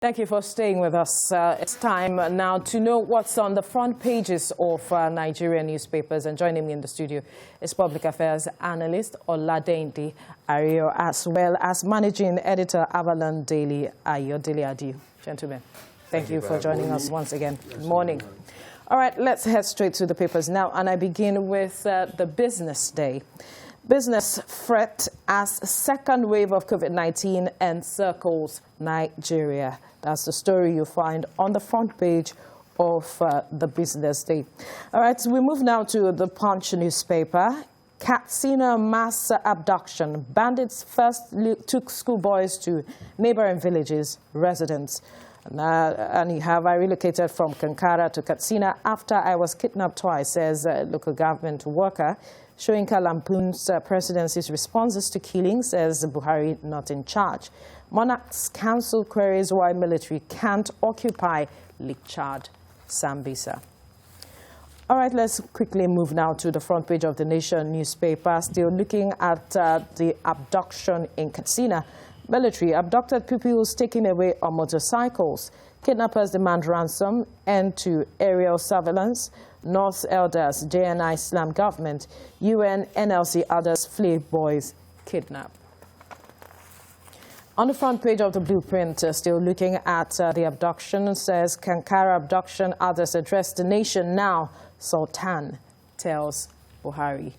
Thank you for staying with us. It's time now to know what's on the front pages of Nigerian newspapers. And joining me in the studio is public affairs analyst Oladente Ario, as well as managing editor Avalon Daily Ayodele Adi. Gentlemen, thank you for joining us once again. Good morning. All right, let's head straight to the papers now. And I begin with the business day. Business fret as second wave of COVID-19 encircles Nigeria. That's the story you find on the front page of the business day. All right, so we move now to the Punch newspaper. Katsina mass abduction. Bandits first took schoolboys to neighboring villages, residents. And you have, I relocated from Kankara to Katsina after I was kidnapped twice, says a local government worker. Shoyinka lampoons presidency's responses to killings, says Buhari not in charge. Monarchs Council queries why military can't occupy Lake Chad, Sambisa. All right, let's quickly move now to the front page of the Nation newspaper. Still looking at the abduction in Katsina. Military abducted pupils taken away on motorcycles. Kidnappers demand ransom, end to aerial surveillance. North elders, JNI Islam government, UN, NLC, others flee boys kidnapped. On the front page of the blueprint, still looking at the abduction, says Kankara abduction, others address the nation now. Sultan tells Buhari.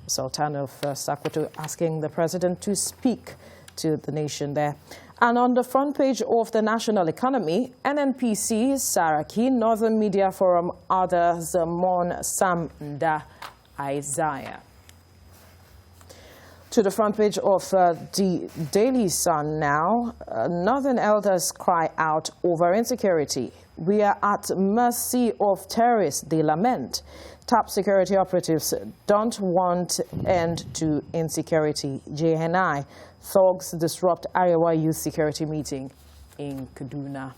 Sultan of Sokoto asking the president to speak to the nation there. And on the front page of the national economy, NNPC, Saraki, Northern Media Forum, others mourn Samda Isaiah. To the front page of the Daily Sun now, Northern elders cry out over insecurity. We are at mercy of terrorists, they lament. Top security operatives don't want end to insecurity. JNI thugs disrupt Arewa Youth Security meeting in Kaduna.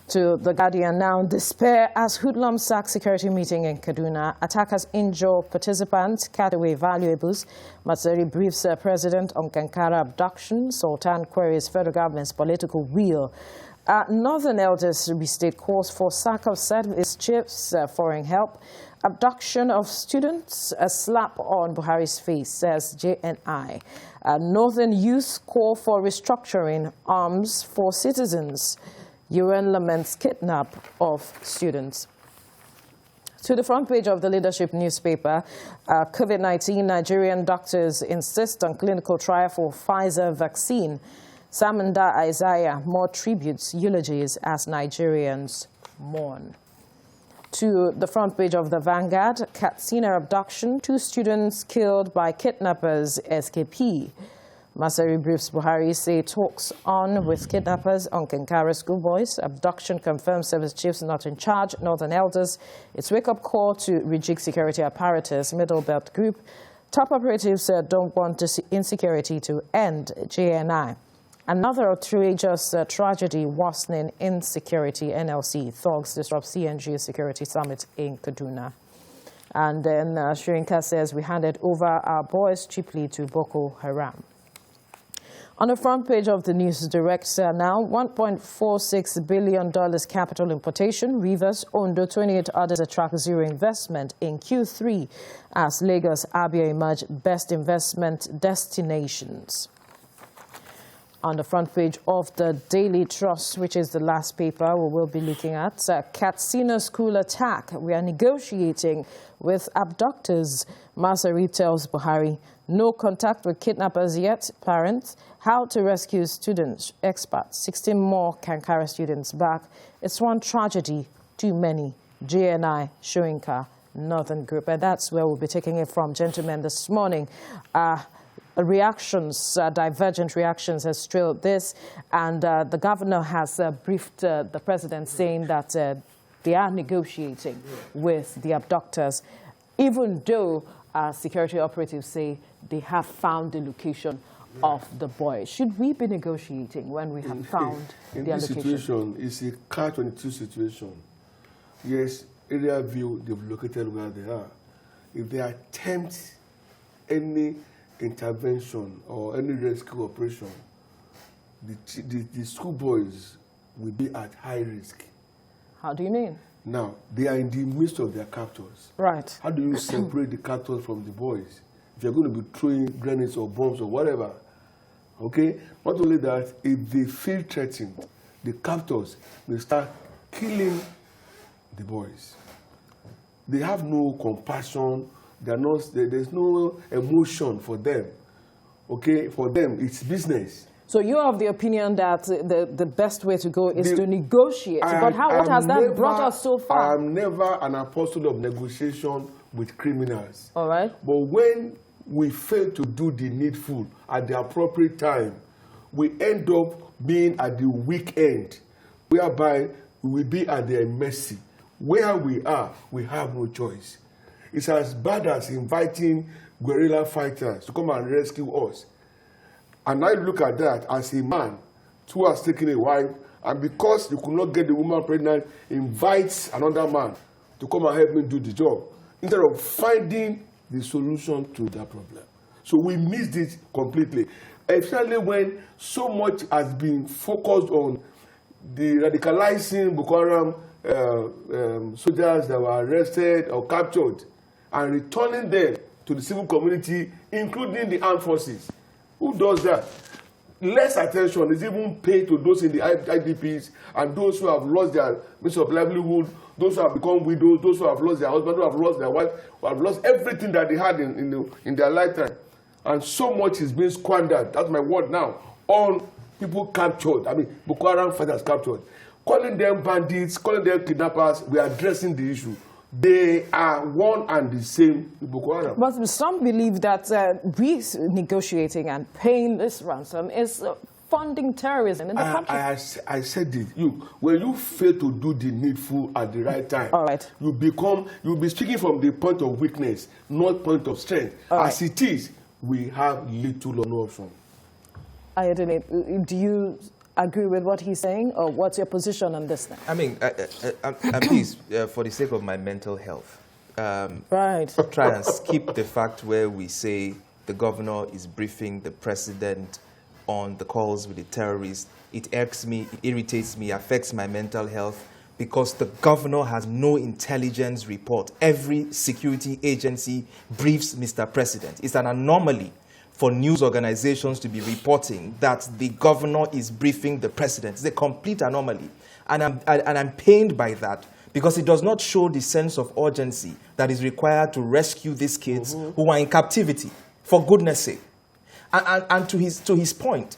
To the Guardian now, despair as hoodlums sack security meeting in Kaduna. Attackers injure participants, cut away valuables. Matsari briefs president on Kankara abduction. Sultan queries federal government's political will. Northern elders restate calls for sack of service chiefs, foreign help. Abduction of students, a slap on Buhari's face, says JNI. Northern youth call for restructuring arms for citizens. UN laments kidnap of students. To the front page of the Leadership newspaper, COVID-19 Nigerian doctors insist on clinical trial for Pfizer vaccine. Samanda Isaiah, more tributes, eulogies as Nigerians mourn. To the front page of the Vanguard, Katsina abduction, 2 students killed by kidnappers, SKP. Masari briefs Buhari say talks on with kidnappers on Kankara schoolboys. Abduction confirms service chiefs not in charge. Northern elders, its wake-up call to rejig security apparatus. Middle Belt Group, top operatives don't want insecurity to end. JNI. Another outrageous tragedy worsening insecurity. NLC thugs disrupt CNG security summit in Kaduna. And then Shoyinka says we handed over our boys cheaply to Boko Haram. On the front page of the News Direct now, $1.46 billion capital importation. Rivers, Ondo, 28 others attract zero investment in Q3 as Lagos, Abia emerge best investment destinations. On the front page of the Daily Trust, which is the last paper we will be looking at, Katsina school attack. We are negotiating with abductors. Masari tells Buhari, no contact with kidnappers yet. Parents, how to rescue students. Experts, 16 more Kankara students back. It's one tragedy too many. JNI, Shoyinka, Northern Group. And that's where we'll be taking it from, gentlemen, this morning. Reactions, divergent reactions has trailed this, and the governor has briefed the president saying that they are negotiating with the abductors, even though security operatives say they have found the location of the boy. Should we be negotiating when we have found in their this location? situation, it's a catch-22 situation. Yes, area view, they've located where they are. If they attempt any intervention or any rescue operation, the schoolboys will be at high risk. How do you mean? Now, they are in the midst of their captors. Right. How do you separate the captors from the boys? If you're going to be throwing grenades or bombs or whatever, okay? Not only that, if they feel threatened, the captors will start killing the boys. They have no compassion. There's no emotion for them. Okay? For them, it's business. So you are of the opinion that the best way to go is to negotiate. But what has that brought us so far? I'm never an apostle of negotiation with criminals. All right. But when we fail to do the needful at the appropriate time, we end up being at the weak end, whereby we will be at their mercy. Where we are, we have no choice. It's as bad as inviting guerrilla fighters to come and rescue us. And I look at that as a man who has taken a wife, and because you could not get the woman pregnant, invites another man to come and help me do the job, instead of finding the solution to that problem. So we missed it completely, especially when so much has been focused on the radicalizing Boko Haram soldiers that were arrested or captured and returning them to the civil community, including the armed forces. Who does that? Less attention is even paid to those in the IDPs and those who have lost their means of livelihood, those who have become widows, those who have lost their husband, who have lost their wife, who have lost everything that they had in their lifetime. And so much is being squandered, that's my word now, on people captured. I mean, Boko Haram fighters captured. Calling them bandits, calling them kidnappers, we are addressing the issue. They are one and the same with Boko Haram. But some believe that renegotiating and paying this ransom is funding terrorism in the country. I said it. When you fail to do the needful at the right time, all right, you'll be speaking from the point of weakness, not point of strength. All As right. it is, we have little or no option. Ayodele, do you agree with what he's saying, or what's your position on this now? I mean, please, for the sake of my mental health, right, try and skip the fact where we say the governor is briefing the president on the calls with the terrorists. It irks me, it irritates me, affects my mental health, because the governor has no intelligence report. Every security agency briefs Mr. President. It's an anomaly for news organizations to be reporting that the governor is briefing the president. It's a complete anomaly. And I'm pained by that, because it does not show the sense of urgency that is required to rescue these kids who are in captivity, for goodness sake. And to his point,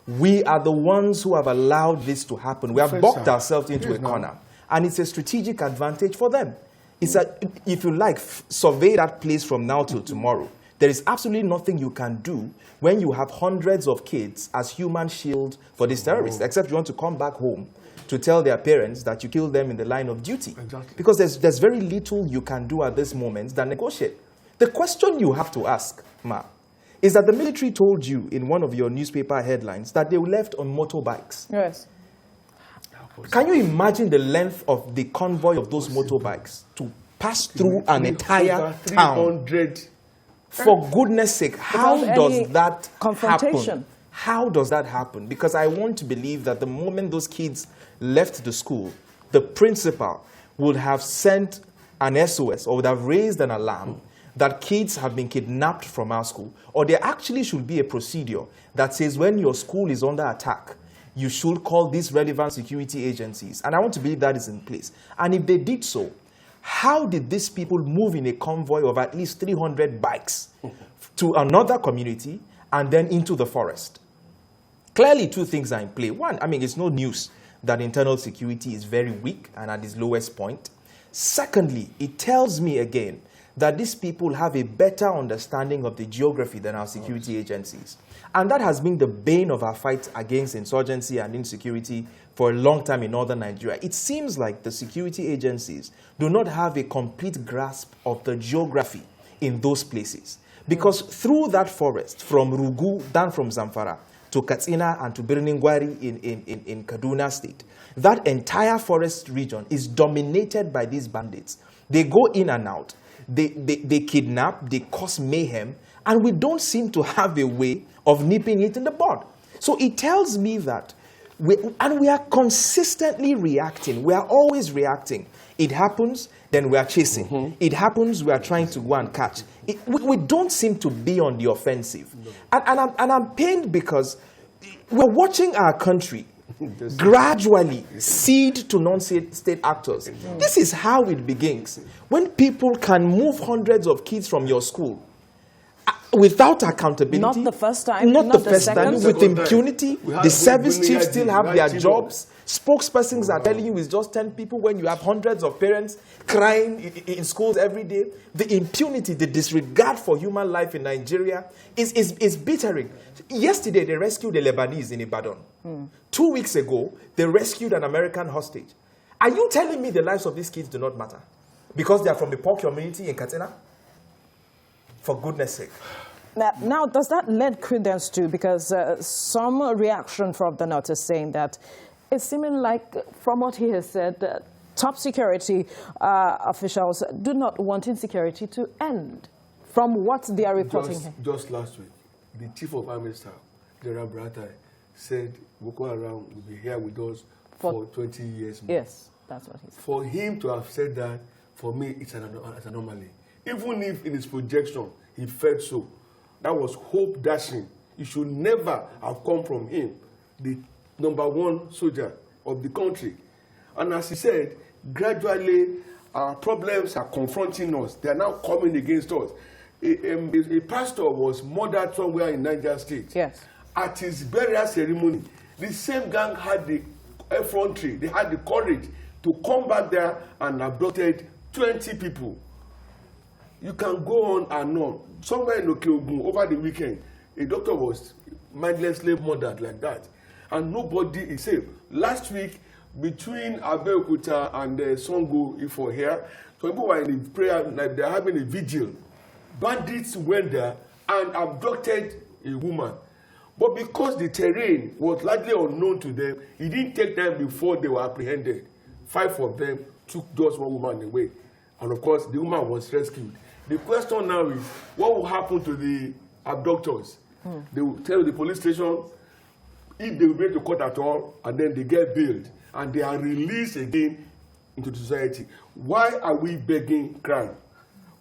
we are the ones who have allowed this to happen. We have boxed ourselves into a corner. And it's a strategic advantage for them. It's if you like, survey that place from now till tomorrow. There is absolutely nothing you can do when you have hundreds of kids as human shield for these terrorists, except you want to come back home to tell their parents that you killed them in the line of duty. Exactly. Because there's very little you can do at this moment than negotiate. The question you have to ask, Ma, is that the military told you in one of your newspaper headlines that they left on motorbikes. yes. Can you imagine the length of the convoy of those motorbikes to pass through an entire town? 300. For goodness sake, how does that confrontation happen? How does that happen? Because I want to believe that the moment those kids left the school, the principal would have sent an SOS or would have raised an alarm that kids have been kidnapped from our school. Or there actually should be a procedure that says when your school is under attack, you should call these relevant security agencies. And I want to believe that is in place. And if they did so, how did these people move in a convoy of at least 300 bikes to another community and then into the forest? Clearly, two things are in play. One, I mean, it's no news that internal security is very weak and at its lowest point. Secondly, it tells me again that these people have a better understanding of the geography than our security agencies. And that has been the bane of our fight against insurgency and insecurity for a long time in northern Nigeria. It seems like the security agencies do not have a complete grasp of the geography in those places. Because through that forest, from Rugu, down from Zamfara, to Katsina and to Birningwari in Kaduna State, that entire forest region is dominated by these bandits. They go in and out. They kidnap, they cause mayhem, and we don't seem to have a way of nipping it in the bud. So it tells me that we are consistently reacting. We are always reacting. It happens, then we are chasing. It happens, we are trying to go and catch. We don't seem to be on the offensive. No. And I'm pained because we're watching our country gradually cede to non-state actors. This is how it begins. When people can move hundreds of kids from your school without accountability. Not the first time. Not the first time. With impunity. The service chiefs still have their jobs. Spokespersons are telling you it's just 10 people when you have hundreds of parents crying in schools every day. The impunity, the disregard for human life in Nigeria is bittering. Yesterday, they rescued a Lebanese in Ibadan. 2 weeks ago, they rescued an American hostage. Are you telling me the lives of these kids do not matter? Because they are from the poor community in Katsina? For goodness sake. Now, does that lend credence to, because some reaction from the North is saying that it's seeming like, from what he has said, top security officials do not want insecurity to end, from what they are reporting. Just last week, the Chief of Army Staff, General Bratai, said Boko Haram will be here with us for 20 years more. Yes, that's what he said. For him to have said that, for me, it's an anomaly. Even if in his projection he felt so, that was hope dashing. It should never have come from him, the #1 soldier of the country. And as he said, gradually our problems are confronting us. They are now coming against us. A pastor was murdered somewhere in Niger State. Yes. At his burial ceremony, the same gang had the effrontery, they had the courage to come back there and abducted 20 people. You can go on and on. Somewhere in Okeogun over the weekend, a doctor was mindlessly murdered like that. And nobody is safe. Last week, between Abeokuta and Songo, Ifo here, some people were in a prayer, like they're having a vigil. Bandits went there and abducted a woman. But because the terrain was largely unknown to them, it didn't take time before they were apprehended. 5 of them took just one woman away. And of course, the woman was rescued. The question now is, what will happen to the abductors? They will tell the police station if they will be able to court at all, and then they get bailed, and they are released again into the society. Why are we begging crime?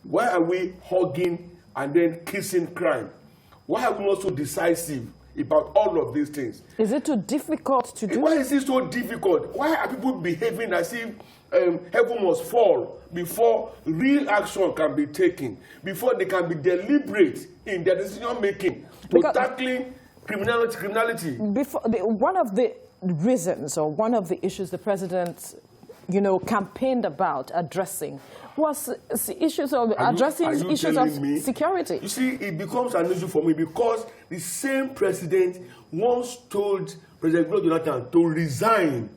Why are we hugging and then kissing crime? Why are we not so decisive about all of these things? Is it too difficult to do? Why is it so difficult? Why are people behaving as if heaven must fall before real action can be taken, before they can be deliberate in their decision making to tackling criminality? One of the reasons, or one of the issues the president, campaigned about addressing was issues of security. You see, it becomes an issue for me because the same president once told President Jonathan to resign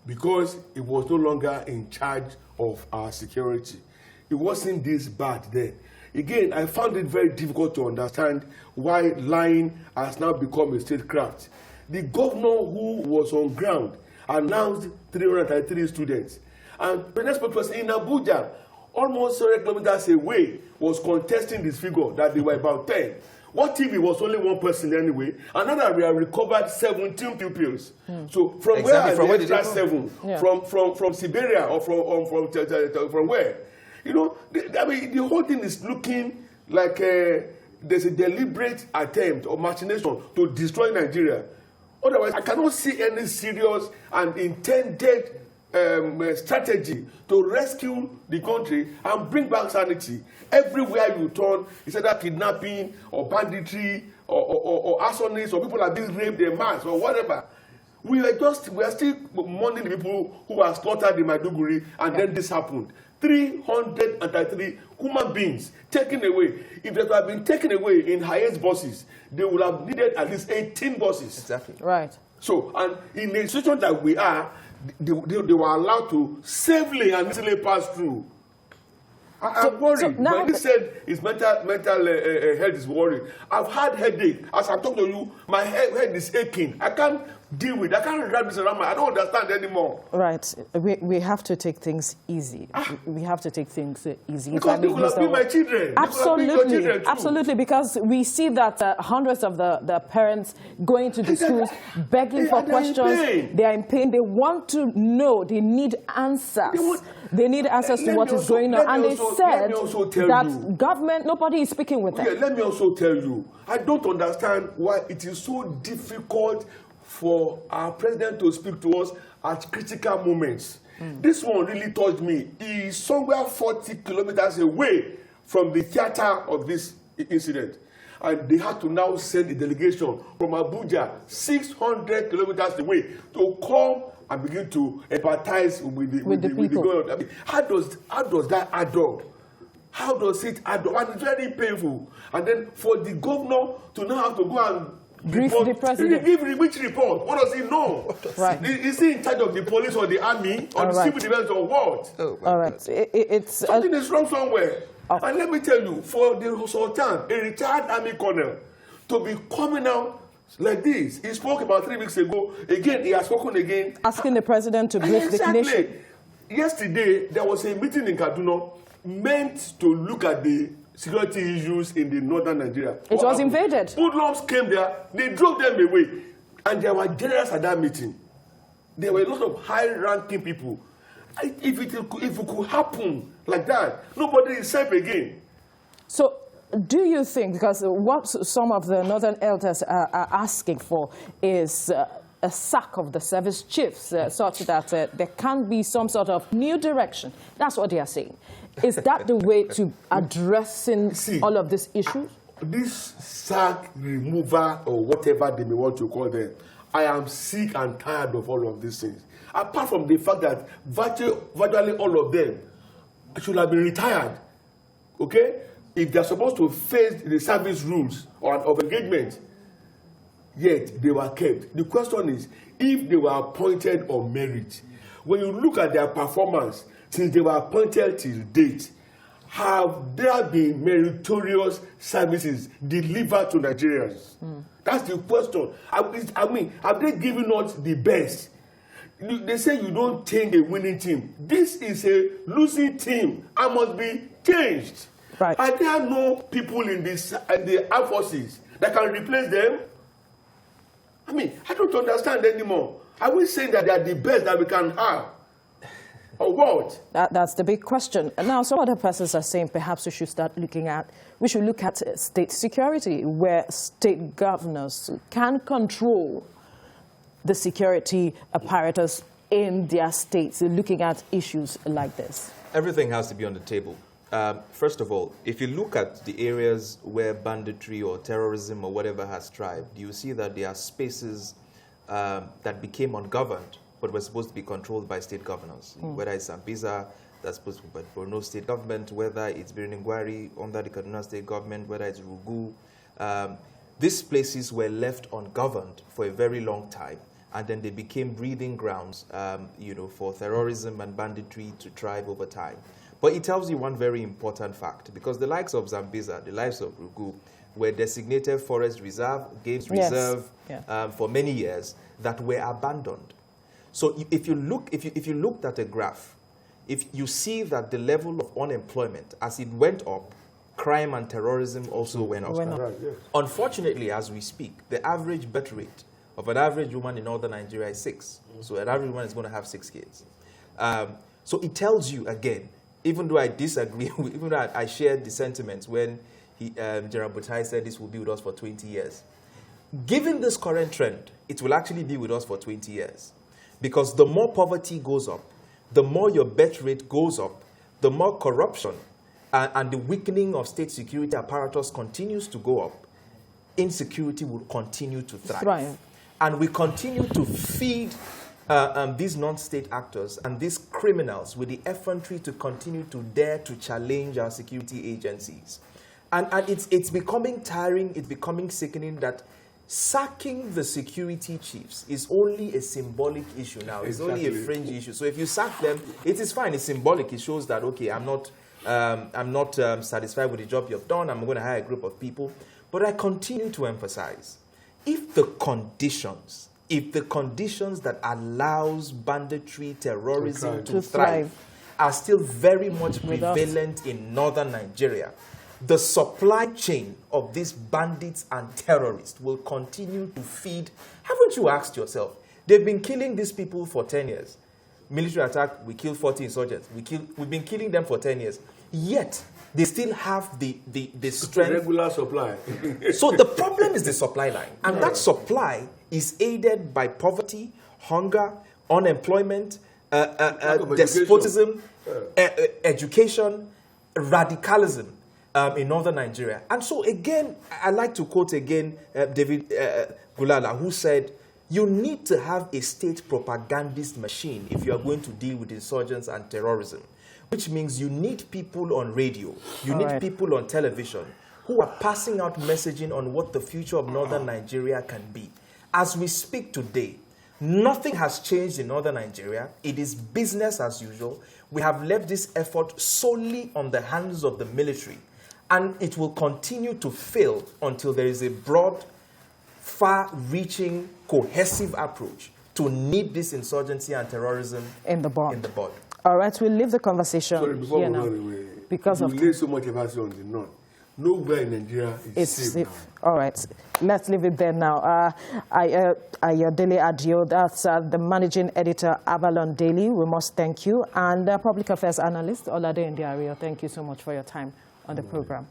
because he was no longer in charge of our security. It wasn't this bad then. Again, I found it very difficult to understand why lying has now become a statecraft. The governor who was on ground announced 333 students. And the next person in Abuja, almost 7 kilometers away, was contesting this figure that they were about 10. What if it was only one person anyway? Another, we have recovered 17 pupils. So from where are the extra 7? Yeah. From Siberia or from where? The whole thing is looking like there's a deliberate attempt or machination to destroy Nigeria. Otherwise, I cannot see any serious and intended strategy to rescue the country and bring back sanity. Everywhere you turn, it's either kidnapping or banditry or arsonists, or people are being raped en masse or whatever. We are still mourning the people who were slaughtered in Maiduguri, and then this happened. 333 human beings taken away. If they had been taken away in highest buses, they would have needed at least 18 buses. Exactly. Right. So, and in the situation that we are, they were allowed to safely and easily pass through. I'm worried. So now, when he said his mental health is worried, I've had headache. As I talk to you, my head is aching. I can't deal with. I can't wrap this around my. I don't understand anymore. Right. We have to take things easy. We have to take things easy. Because they will be my children. Absolutely. Absolutely. Because we see that hundreds of the parents going to the schools begging for questions. They are in pain. They want to know. They need answers. They need answers to what is going on. And they said that government, nobody is speaking with them. Okay, let me also tell you, I don't understand why it is so difficult for our president to speak to us at critical moments. This one really touched me. He is somewhere 40 kilometers away from the theater of this incident. And they had to now send a delegation from Abuja, 600 kilometers away, to come and begin to empathize with the people. I mean, how does that add up? How does it add up? And it's very painful. And then for the governor to now have to go and brief the president. Give which report? What does he know? Right. Is he in charge of the police or the army or the civil defense or what? All right. Something is wrong somewhere. And let me tell you, for the Sultan, a retired army colonel, to be coming out like this, he spoke about 3 weeks ago. Again, he has spoken again. Asking the president to brief the nation. Yesterday, there was a meeting in Kaduna meant to look at the security issues in the northern Nigeria. It was invaded. Hoodlums came there, they drove them away. And there were generals at that meeting. There were a lot of high-ranking people. If it could happen like that, nobody is safe again. So, do you think, because what some of the northern elders are asking for is a sack of the service chiefs, such that there can be some sort of new direction. That's what they are saying. Is that the way to addressing all of these issues? This sack remover or whatever they may want to call them, I am sick and tired of all of these things. Apart from the fact that virtually all of them should have been retired, okay? If they're supposed to face the service rules of engagement, yet they were kept. The question is, if they were appointed on merit, when you look at their performance since they were appointed till date, have there been meritorious services delivered to Nigerians? That's the question. I mean, have they given us the best? They say you don't change a winning team. This is a losing team and must be changed. Right. Are there no people in the armed forces that can replace them? I mean, I don't understand anymore. Are we saying that they are the best that we can have? Or what? That's the big question. And now some other persons are saying perhaps we should look at state security, where state governors can control the security apparatus in their states, looking at issues like this. Everything has to be on the table. First of all, if you look at the areas where banditry or terrorism or whatever has thrived, you see that there are spaces that became ungoverned, but were supposed to be controlled by state governors. Whether it's Sambisa, that's supposed to be by Borno state government, whether it's Birnin-Gwari under the Kaduna state government, whether it's Rugu. These places were left ungoverned for a very long time, and then they became breeding grounds for terrorism and banditry to thrive over time. But it tells you one very important fact, because the likes of Zambeza, the likes of Rugu, were designated forest reserve, games reserve for many years that were abandoned. So if you looked at a graph, if you see that the level of unemployment, as it went up, crime and terrorism also went up. Right, yes. Unfortunately, as we speak, the average birth rate of an average woman in northern Nigeria is 6. So an average woman is going to have 6 kids. So it tells you again, even though I disagree, even though I shared the sentiments when General Butai said this will be with us for 20 years. Given this current trend, it will actually be with us for 20 years. Because the more poverty goes up, the more your birth rate goes up, the more corruption and the weakening of state security apparatus continues to go up, insecurity will continue to thrive. And we continue to feed these non-state actors and these criminals with the effrontery to continue to dare to challenge our security agencies. And it's becoming tiring, it's becoming sickening that sacking the security chiefs is only a symbolic issue now. It's only a fringe issue. So if you sack them, it is fine. It's symbolic. It shows that, okay, I'm not satisfied with the job you've done. I'm going to hire a group of people. But I continue to emphasize, if the conditions if the conditions that allows banditry, terrorism to thrive thrive are still very much prevalent in northern Nigeria, the supply chain of these bandits and terrorists will continue to feed. Haven't you asked yourself? They've been killing these people for 10 years. Military attack, we killed 40 insurgents. We've been killing them for 10 years. Yet, they still have the strength. Regular supply. So the problem is the supply line. And that supply is aided by poverty, hunger, unemployment, despotism, education, radicalism in northern Nigeria. And so again, I like to quote again David Gulala, who said, you need to have a state propagandist machine if you are going to deal with insurgents and terrorism, which means you need people on radio, you need people on television who are passing out messaging on what the future of northern Nigeria can be. As we speak today, nothing has changed in northern Nigeria. It is business as usual. We have left this effort solely on the hands of the military, and it will continue to fail until there is a broad, far-reaching, cohesive approach to nip this insurgency and terrorism in the bud. All right, we'll leave the conversation before here we now. run away, Because we lay so much emphasis on the north. Nowhere in Nigeria is safe now. All right, let's leave it there now. Ayodele Adio, that's the managing editor, Avalon Daily. We must thank you. And public affairs analyst, Olade Ndiario, thank you so much for your time on the program.